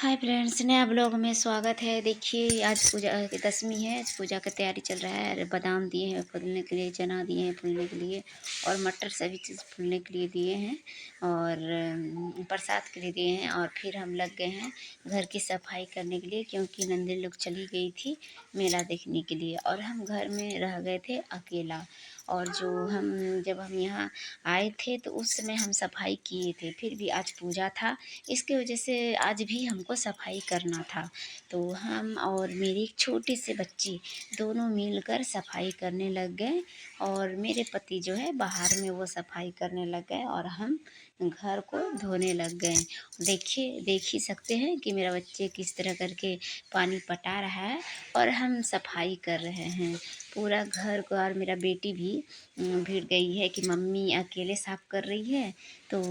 Hi friends, नया blog में स्वागत है। देखिए, आज पूजा की दशमी है। आज पूजा की तैयारी चल रहा है। अरे बादाम दिए हैं फूलने के लिए, चना दिए हैं फूलने के लिए और मटर सभी चीज़ फूलने के लिए दिए हैं और प्रसाद के लिए दिए हैं। और फिर हम लग गए हैं घर की सफाई करने के लिए, क्योंकि नंदिनी लोग चली गई थी मेला देखने के लिए और हम घर में रह गए थे अकेला। और जब हम यहाँ आए थे तो उस समय हम सफाई किए थे, फिर भी आज पूजा था, इसकी वजह से आज भी हमको सफाई करना था। तो हम और मेरी एक छोटी सी बच्ची दोनों मिलकर सफाई करने लग गए और मेरे पति जो है बाहर में वो सफाई करने लग गए और हम घर को धोने लग गए। देखिए, देख ही सकते हैं कि मेरा बच्चे किस तरह करके पानी पटा रहा है और हम सफाई कर रहे हैं पूरा घर को। और मेरा बेटी भी भिड़ गई है कि मम्मी अकेले साफ़ कर रही है, तो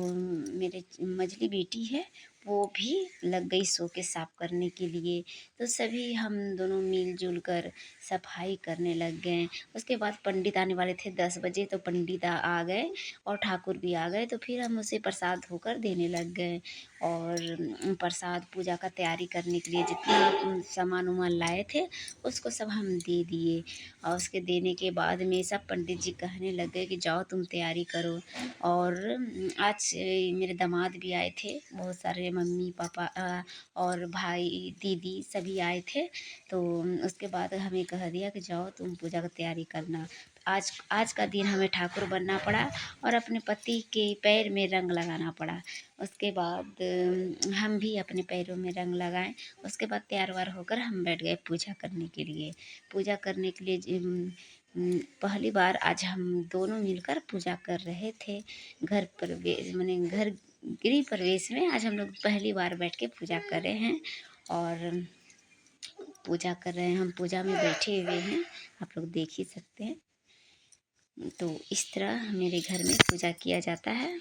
मेरे मझली बेटी है वो भी लग गई सो के साफ करने के लिए। तो सभी हम दोनों मिलजुल कर सफाई करने लग गए। उसके बाद पंडित आने वाले थे 10 बजे, तो पंडित आ गए और ठाकुर भी आ गए, तो फिर हम उसे प्रसाद होकर देने लग गए। और प्रसाद पूजा का तैयारी करने के लिए जितना सामान उमान लाए थे उसको सब हम दे दिए। और उसके देने के बाद में सब पंडित जी कहने लग गए कि जाओ तुम तैयारी करो। और आज मेरे दामाद भी आए थे, बहुत सारे मम्मी पापा और भाई दीदी सभी आए थे। तो उसके बाद हमें कह दिया कि जाओ तुम पूजा की तैयारी करना। आज आज का दिन हमें ठाकुर बनना पड़ा और अपने पति के पैर में रंग लगाना पड़ा। उसके बाद हम भी अपने पैरों में रंग लगाएं। उसके बाद तैयार वार होकर हम बैठ गए पूजा करने के लिए। पूजा करने के लिए पहली बार आज हम दोनों मिलकर पूजा कर रहे थे। घर प्रवेश माने घर गृह प्रवेश में आज हम लोग पहली बार बैठ के पूजा कर रहे हैं और पूजा कर रहे हैं। हम पूजा में बैठे हुए हैं, आप लोग देख ही सकते हैं। तो इस तरह मेरे घर में पूजा किया जाता है।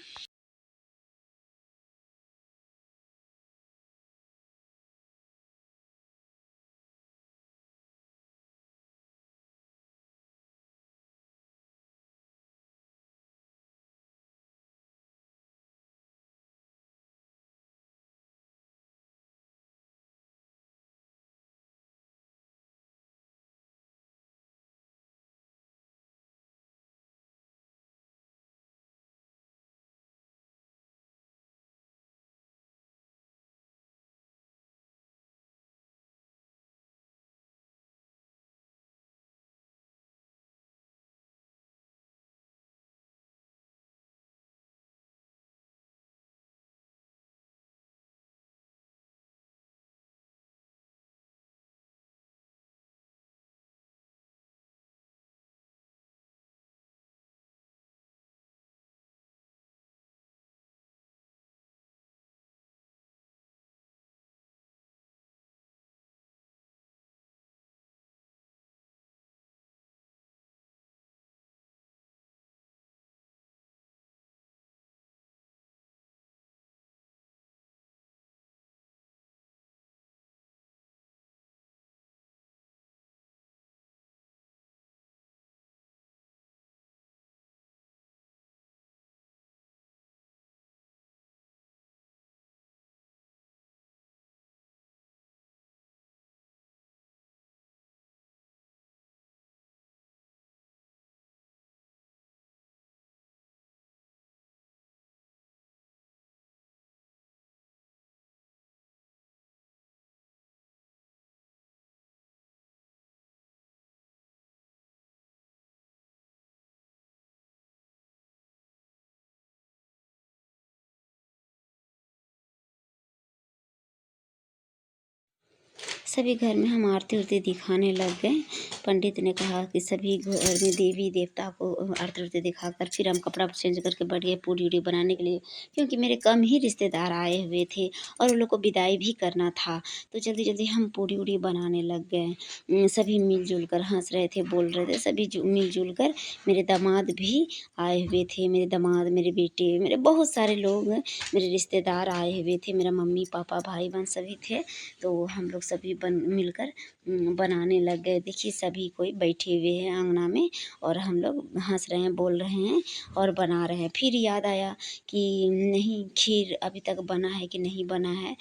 सभी घर में हम आरती उरती दिखाने लग गए। पंडित ने कहा कि सभी घर में देवी देवता को आरती उरती दिखाकर फिर हम कपड़ा चेंज करके बैठ गए पूड़ी उड़ी बनाने के लिए, क्योंकि मेरे कम ही रिश्तेदार आए हुए थे और उन लोग को विदाई भी करना था। तो जल्दी जल्दी हम पूड़ी उड़ी बनाने लग गए। सभी मिलजुल कर हंस रहे थे, बोल रहे थे, सभी मिलजुल कर। मेरे दामाद भी आए हुए थे, मेरे दामाद, मेरे बेटे, मेरे बहुत सारे लोग मेरे रिश्तेदार आए हुए थे, मेरा मम्मी पापा भाई बहन सभी थे। तो हम लोग सभी मिलकर बनाने लग गए। देखिए सभी कोई बैठे हुए हैं अंगना में और हम लोग हँस रहे हैं, बोल रहे हैं और बना रहे हैं। फिर याद आया कि नहीं खीर अभी तक बना है कि नहीं बना है।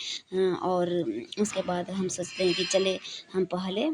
और उसके बाद हम सोचते हैं कि चले हम पहले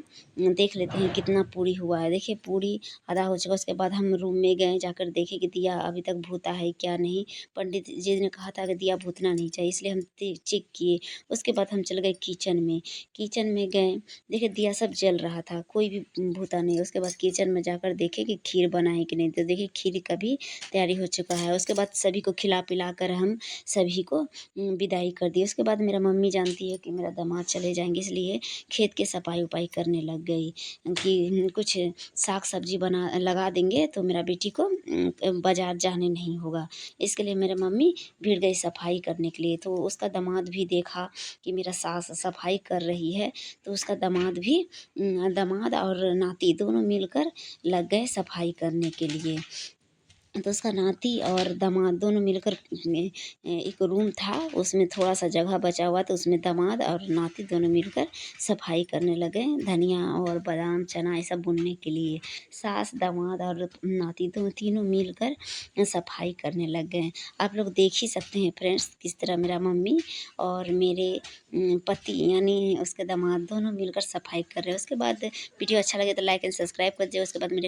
देख लेते हैं कितना पूरी हुआ है। देखिए पूरी आधा हो चुका। उसके बाद हम रूम में गए, जाकर देखे कि दिया अभी तक भूता है क्या नहीं। पंडित जी ने कहा था कि दिया भूतना नहीं चाहिए, इसलिए हम चेक किए। उसके बाद हम चले गए किचन में। किचन में गए, देखिए दिया सब जल रहा था, कोई भी भूता नहीं। उसके बाद किचन में जाकर देखे कि खीर बना है कि नहीं, तो देखिए खीर का भी तैयारी हो चुका है। उसके बाद सभी को खिला पिला कर हम सभी को विदाई कर दी। उसके बाद मेरा मम्मी जानती है कि मेरा दामाद चले जाएंगे, इसलिए खेत के सफाई उपाई करने लग गई कि कुछ साग सब्जी बना लगा देंगे तो मेरा बेटी को बाजार जाने नहीं होगा। इसके लिए मेरे मम्मी भीड़ गई सफाई करने के लिए। तो उसका दामाद भी देखा कि मेरा सास सफाई कर रही है, तो उसका दामाद और नाती दोनों मिलकर लग गए सफाई करने के लिए। तो उसका नाती और दामाद दोनों मिलकर एक रूम था, उसमें थोड़ा सा जगह बचा हुआ, तो उसमें दामाद और नाती दोनों मिलकर सफाई करने लगे। धनिया और बादाम चना ये सब भूनने के लिए सास दामाद और नाती तीनों मिलकर सफाई करने लग गए। आप लोग देख ही सकते हैं फ्रेंड्स किस तरह मेरा मम्मी और मेरे पति यानी उसके दामाद दोनों मिलकर सफाई कर रहे हैं। उसके बाद वीडियो अच्छा लगे तो लाइक एंड सब्सक्राइब कर दीजिए। उसके बाद मेरे